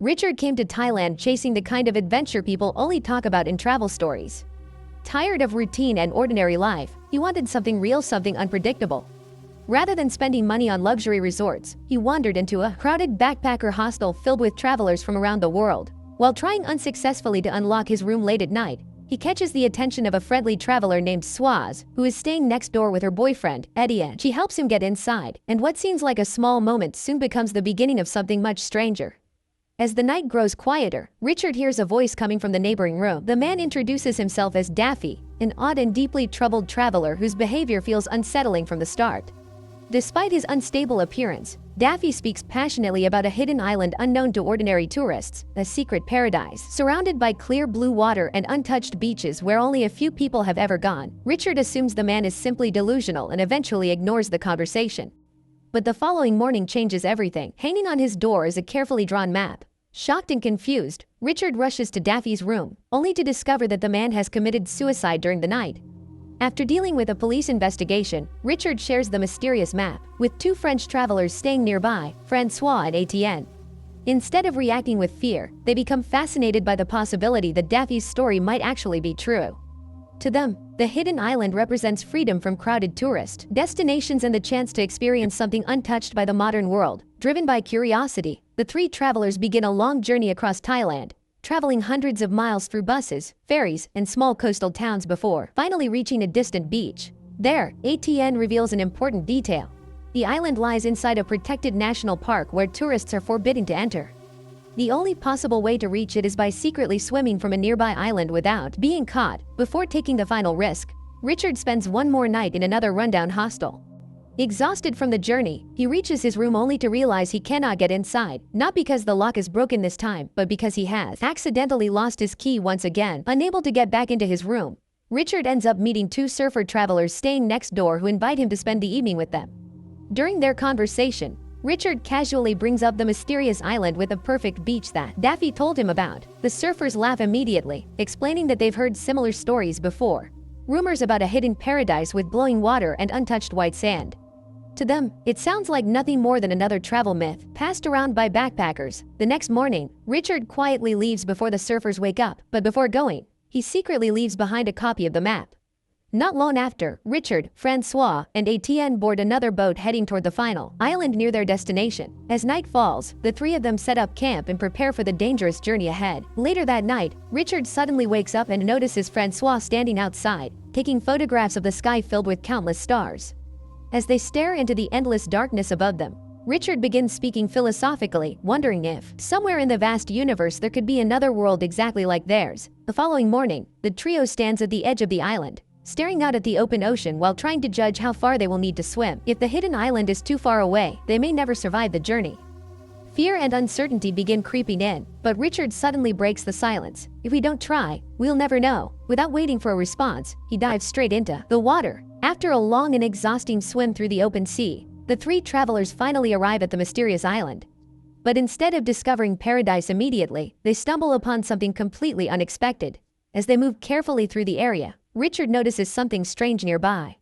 Richard came to Thailand chasing the kind of adventure people only talk about in travel stories. Tired of routine and ordinary life, he wanted something real, something unpredictable. Rather than spending money on luxury resorts, he wandered into a crowded backpacker hostel filled with travelers from around the world. While trying unsuccessfully to unlock his room late at night, he catches the attention of a friendly traveler named Swaz, who is staying next door with her boyfriend, Etienne. She helps him get inside, and what seems like a small moment soon becomes the beginning of something much stranger. As the night grows quieter, Richard hears a voice coming from the neighboring room. The man introduces himself as Daffy, an odd and deeply troubled traveler whose behavior feels unsettling from the start. Despite his unstable appearance, Daffy speaks passionately about a hidden island unknown to ordinary tourists, a secret paradise. Surrounded by clear blue water and untouched beaches where only a few people have ever gone, Richard assumes the man is simply delusional and eventually ignores the conversation. But the following morning changes everything. Hanging on his door is a carefully drawn map. Shocked and confused, Richard rushes to Daffy's room, only to discover that the man has committed suicide during the night. After dealing with a police investigation, Richard shares the mysterious map with two French travelers staying nearby, Francois and Etienne. Instead of reacting with fear, they become fascinated by the possibility that Daffy's story might actually be true. To them, the hidden island represents freedom from crowded tourist destinations and the chance to experience something untouched by the modern world. Driven by curiosity, the three travelers begin a long journey across Thailand, traveling hundreds of miles through buses, ferries, and small coastal towns before finally reaching a distant beach. There, Etienne reveals an important detail. The island lies inside a protected national park where tourists are forbidden to enter. The only possible way to reach it is by secretly swimming from a nearby island without being caught. Before taking the final risk, Richard spends one more night in another rundown hostel. Exhausted from the journey, he reaches his room only to realize he cannot get inside, not because the lock is broken this time, but because he has accidentally lost his key once again. Unable to get back into his room, Richard ends up meeting two surfer travelers staying next door who invite him to spend the evening with them. During their conversation, Richard casually brings up the mysterious island with a perfect beach that Daffy told him about. The surfers laugh immediately, explaining that they've heard similar stories before. Rumors about a hidden paradise with glowing water and untouched white sand. To them, it sounds like nothing more than another travel myth passed around by backpackers. The next morning, Richard quietly leaves before the surfers wake up, but before going, he secretly leaves behind a copy of the map. Not long after, Richard, Francois, and Etienne board another boat heading toward the final island near their destination. As night falls, the three of them set up camp and prepare for the dangerous journey ahead. Later that night, Richard suddenly wakes up and notices Francois standing outside, taking photographs of the sky filled with countless stars. As they stare into the endless darkness above them, Richard begins speaking philosophically, wondering if, somewhere in the vast universe, there could be another world exactly like theirs. The following morning, the trio stands at the edge of the island, staring out at the open ocean while trying to judge how far they will need to swim. If the hidden island is too far away, they may never survive the journey. Fear and uncertainty begin creeping in, but Richard suddenly breaks the silence. If we don't try, we'll never know. Without waiting for a response, he dives straight into the water. After a long and exhausting swim through the open sea, the three travelers finally arrive at the mysterious island. But instead of discovering paradise immediately, they stumble upon something completely unexpected. As they move carefully through the area, Richard notices something strange nearby.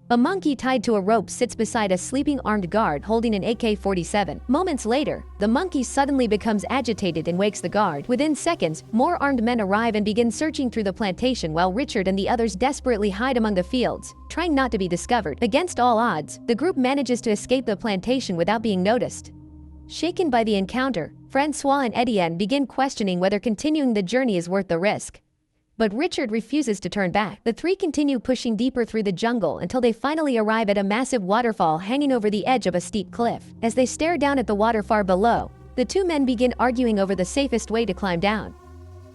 A monkey tied to a rope sits beside a sleeping armed guard holding an AK-47. Moments later, the monkey suddenly becomes agitated and wakes the guard. Within seconds, more armed men arrive and begin searching through the plantation while Richard and the others desperately hide among the fields, trying not to be discovered. Against all odds, the group manages to escape the plantation without being noticed. Shaken by the encounter, Francois and Etienne begin questioning whether continuing the journey is worth the risk. But Richard refuses to turn back. The three continue pushing deeper through the jungle until they finally arrive at a massive waterfall hanging over the edge of a steep cliff. As they stare down at the water far below, the two men begin arguing over the safest way to climb down.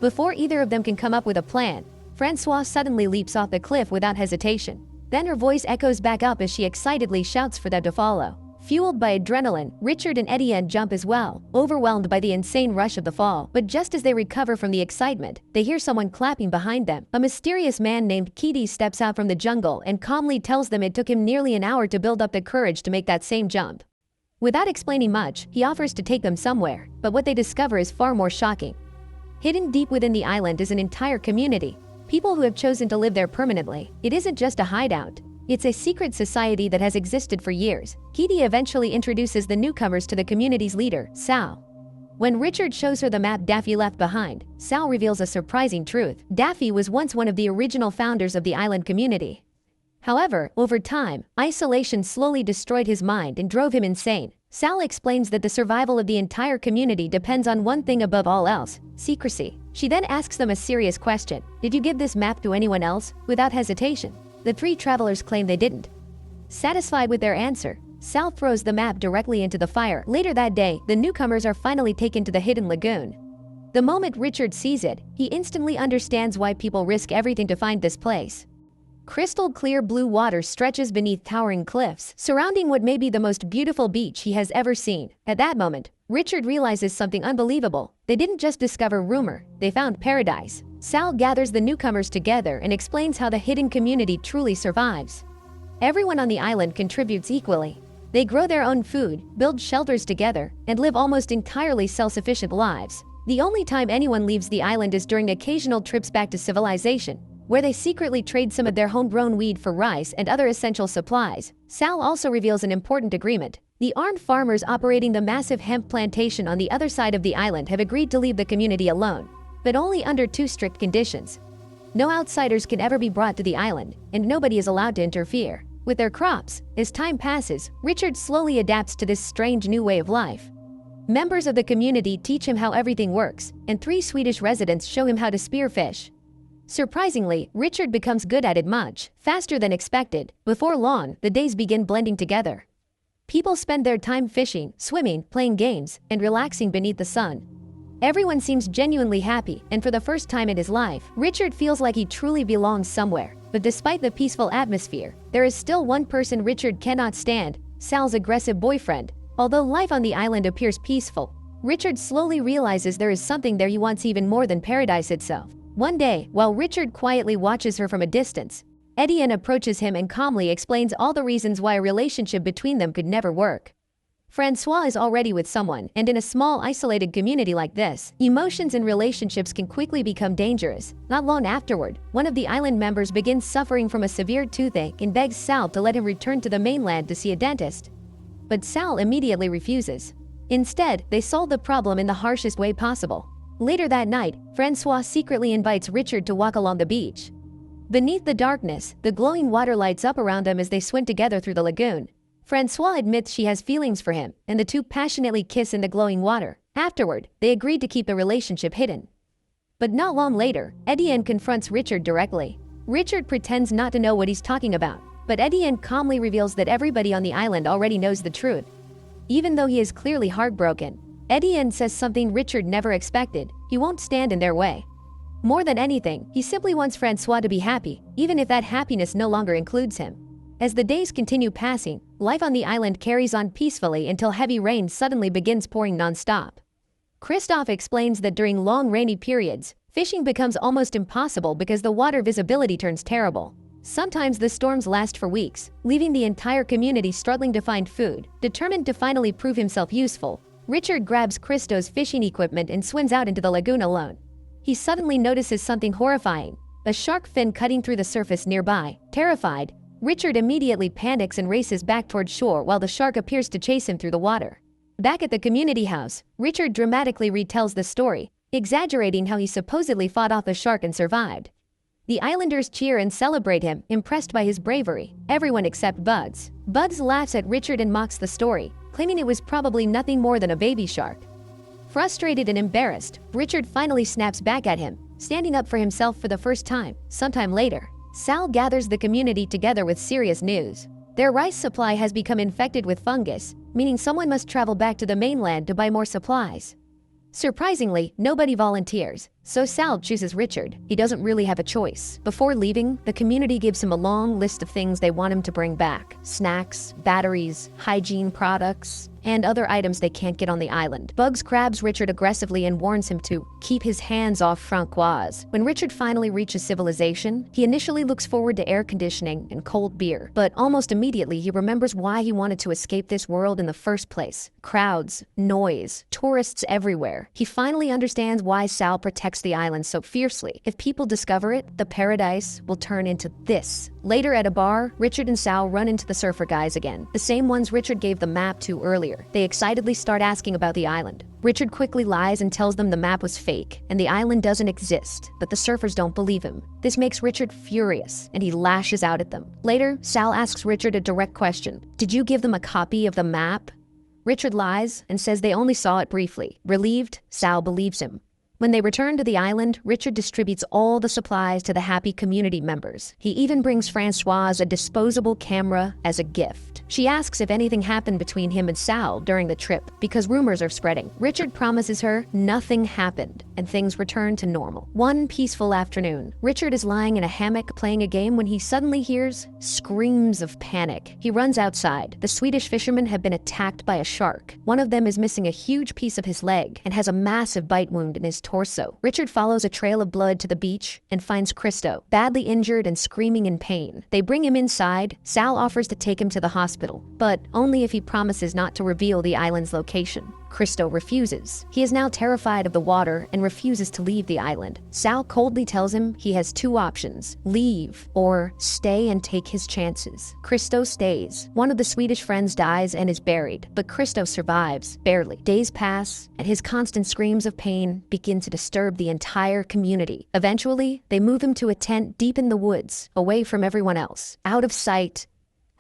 Before either of them can come up with a plan, Francois suddenly leaps off the cliff without hesitation. Then her voice echoes back up as she excitedly shouts for them to follow. Fueled by adrenaline, Richard and Etienne jump as well, overwhelmed by the insane rush of the fall. But just as they recover from the excitement, they hear someone clapping behind them. A mysterious man named Kitty steps out from the jungle and calmly tells them it took him nearly an hour to build up the courage to make that same jump. Without explaining much, he offers to take them somewhere, but what they discover is far more shocking. Hidden deep within the island is an entire community, people who have chosen to live there permanently. It isn't just a hideout. It's a secret society that has existed for years. Kitty eventually introduces the newcomers to the community's leader, Sao. When Richard shows her the map Daffy left behind, Sal reveals a surprising truth. Daffy was once one of the original founders of the island community. However, over time, isolation slowly destroyed his mind and drove him insane. Sal explains that the survival of the entire community depends on one thing above all else: secrecy. She then asks them a serious question: "Did you give this map to anyone else?" Without hesitation, the three travelers claim they didn't. Satisfied with their answer, Sal throws the map directly into the fire. Later that day, the newcomers are finally taken to the hidden lagoon. The moment Richard sees it, he instantly understands why people risk everything to find this place. Crystal clear blue water stretches beneath towering cliffs, surrounding what may be the most beautiful beach he has ever seen. At that moment, Richard realizes something unbelievable. They didn't just discover rumor, they found paradise. Sal gathers the newcomers together and explains how the hidden community truly survives. Everyone on the island contributes equally. They grow their own food, build shelters together, and live almost entirely self-sufficient lives. The only time anyone leaves the island is during occasional trips back to civilization, where they secretly trade some of their homegrown weed for rice and other essential supplies. Sal also reveals an important agreement. The armed farmers operating the massive hemp plantation on the other side of the island have agreed to leave the community alone, but only under two strict conditions. No outsiders can ever be brought to the island, and nobody is allowed to interfere with their crops. As time passes, Richard slowly adapts to this strange new way of life. Members of the community teach him how everything works, and 3 Swedish residents show him how to spearfish. Surprisingly, Richard becomes good at it much faster than expected. Before long, the days begin blending together. People spend their time fishing, swimming, playing games, and relaxing beneath the sun. Everyone seems genuinely happy, and for the first time in his life, Richard feels like he truly belongs somewhere. But despite the peaceful atmosphere, there is still one person Richard cannot stand: Sal's aggressive boyfriend. Although life on the island appears peaceful, Richard slowly realizes there is something there he wants even more than paradise itself. One day, while Richard quietly watches her from a distance, Etienne approaches him and calmly explains all the reasons why a relationship between them could never work. Francois is already with someone, and in a small, isolated community like this, emotions and relationships can quickly become dangerous. Not long afterward, one of the island members begins suffering from a severe toothache and begs Sal to let him return to the mainland to see a dentist. But Sal immediately refuses. Instead, they solve the problem in the harshest way possible. Later that night, Francois secretly invites Richard to walk along the beach. Beneath the darkness, the glowing water lights up around them as they swim together through the lagoon. Francois admits she has feelings for him, and the two passionately kiss in the glowing water. Afterward, they agreed to keep the relationship hidden. But not long later, Etienne confronts Richard directly. Richard pretends not to know what he's talking about, but Etienne calmly reveals that everybody on the island already knows the truth. Even though he is clearly heartbroken, Etienne says something Richard never expected: he won't stand in their way. More than anything, he simply wants Francois to be happy, even if that happiness no longer includes him. As the days continue passing, life on the island carries on peacefully until heavy rain suddenly begins pouring non-stop. Christophe explains that during long rainy periods, fishing becomes almost impossible because the water visibility turns terrible. Sometimes the storms last for weeks, leaving the entire community struggling to find food. Determined to finally prove himself useful, Richard grabs Christo's fishing equipment and swims out into the lagoon alone. He suddenly notices something horrifying: a shark fin cutting through the surface nearby. Terrified, Richard immediately panics and races back toward shore while the shark appears to chase him through the water. Back at the community house, Richard dramatically retells the story, exaggerating how he supposedly fought off the shark and survived. The islanders cheer and celebrate him, impressed by his bravery. Everyone except Bugs. Bugs laughs at Richard and mocks the story, claiming it was probably nothing more than a baby shark. Frustrated and embarrassed, Richard finally snaps back at him, standing up for himself for the first time. Sometime later, Sal gathers the community together with serious news. Their rice supply has become infected with fungus, meaning someone must travel back to the mainland to buy more supplies. Surprisingly, nobody volunteers, so Sal chooses Richard. He doesn't really have a choice. Before leaving, the community gives him a long list of things they want him to bring back: snacks, batteries, hygiene products, and other items they can't get on the island. Bugs grabs Richard aggressively and warns him to keep his hands off Francois. When Richard finally reaches civilization, he initially looks forward to air conditioning and cold beer, but almost immediately he remembers why he wanted to escape this world in the first place: crowds, noise, tourists everywhere. He finally understands why Sal protects attacks the island so fiercely. If people discover it, the paradise will turn into this. Later at a bar, Richard and Sal run into the surfer guys again, the same ones Richard gave the map to earlier. They excitedly start asking about the island. Richard quickly lies and tells them the map was fake and the island doesn't exist, but the surfers don't believe him. This makes Richard furious and he lashes out at them. Later, Sal asks Richard a direct question. Did you give them a copy of the map? Richard lies and says they only saw it briefly. Relieved, Sal believes him. When they return to the island, Richard distributes all the supplies to the happy community members. He even brings Francoise a disposable camera as a gift. She asks if anything happened between him and Sal during the trip, because rumors are spreading. Richard promises her nothing happened, and things return to normal. One peaceful afternoon, Richard is lying in a hammock playing a game when he suddenly hears screams of panic. He runs outside. The Swedish fishermen have been attacked by a shark. One of them is missing a huge piece of his leg and has a massive bite wound in his torso. Richard follows a trail of blood to the beach and finds Christo, badly injured and screaming in pain. They bring him inside. Sal offers to take him to the hospital, but only if he promises not to reveal the island's location. Christo refuses. He is now terrified of the water and refuses to leave the island. Sal coldly tells him he has two options: leave or stay and take his chances. Christo stays. One of the Swedish friends dies and is buried, but Christo survives, barely. Days pass, and his constant screams of pain begin to disturb the entire community. Eventually, they move him to a tent deep in the woods, away from everyone else, out of sight,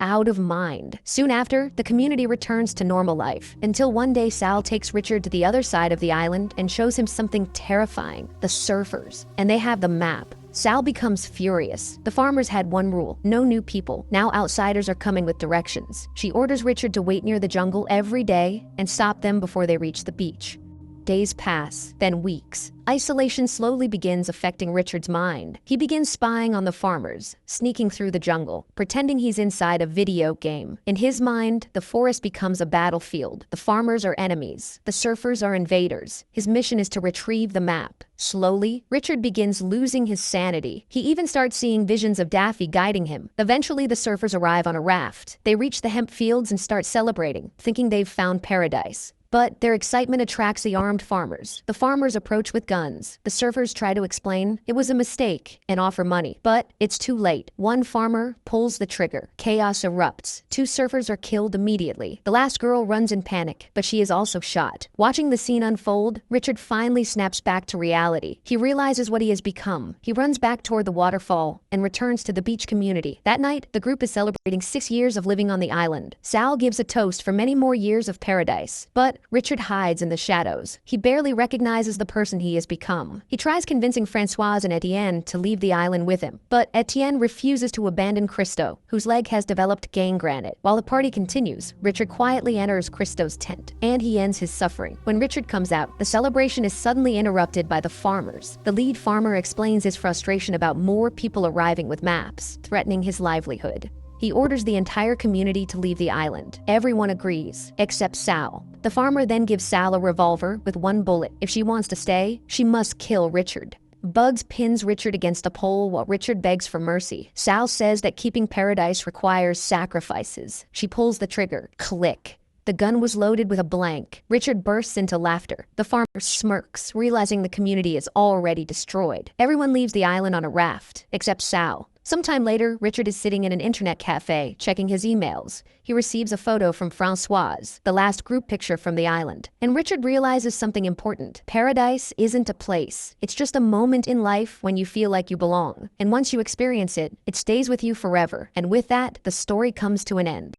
out of mind. Soon after, the community returns to normal life, until one day Sal takes Richard to the other side of the island and shows him something terrifying: the surfers. And they have the map. Sal becomes furious. The farmers had one rule: no new people. Now outsiders are coming with directions. She orders Richard to wait near the jungle every day and stop them before they reach the beach. Days pass, then weeks. Isolation slowly begins affecting Richard's mind. He begins spying on the farmers, sneaking through the jungle, pretending he's inside a video game. In his mind, the forest becomes a battlefield. The farmers are enemies. The surfers are invaders. His mission is to retrieve the map. Slowly, Richard begins losing his sanity. He even starts seeing visions of Daffy guiding him. Eventually, the surfers arrive on a raft. They reach the hemp fields and start celebrating, thinking they've found paradise. But their excitement attracts the armed farmers. The farmers approach with guns. The surfers try to explain it was a mistake and offer money. But it's too late. One farmer pulls the trigger. Chaos erupts. Two surfers are killed immediately. The last girl runs in panic, but she is also shot. Watching the scene unfold, Richard finally snaps back to reality. He realizes what he has become. He runs back toward the waterfall and returns to the beach community. That night, the group is celebrating 6 years of living on the island. Sal gives a toast for many more years of paradise. But Richard hides in the shadows. He barely recognizes the person he has become. He tries convincing Francoise and Etienne to leave the island with him, but Etienne refuses to abandon Christo, whose leg has developed gangrene. While the party continues, Richard quietly enters Christo's tent, and he ends his suffering. When Richard comes out, the celebration is suddenly interrupted by the farmers. The lead farmer explains his frustration about more people arriving with maps, threatening his livelihood. He orders the entire community to leave the island. Everyone agrees, except Sal. The farmer then gives Sal a revolver with one bullet. If she wants to stay, she must kill Richard. Bugs pins Richard against a pole while Richard begs for mercy. Sal says that keeping paradise requires sacrifices. She pulls the trigger. Click. The gun was loaded with a blank. Richard bursts into laughter. The farmer smirks, realizing the community is already destroyed. Everyone leaves the island on a raft, except Sal. Sometime later, Richard is sitting in an internet cafe, checking his emails. He receives a photo from Francoise, the last group picture from the island. And Richard realizes something important. Paradise isn't a place. It's just a moment in life when you feel like you belong. And once you experience it, it stays with you forever. And with that, the story comes to an end.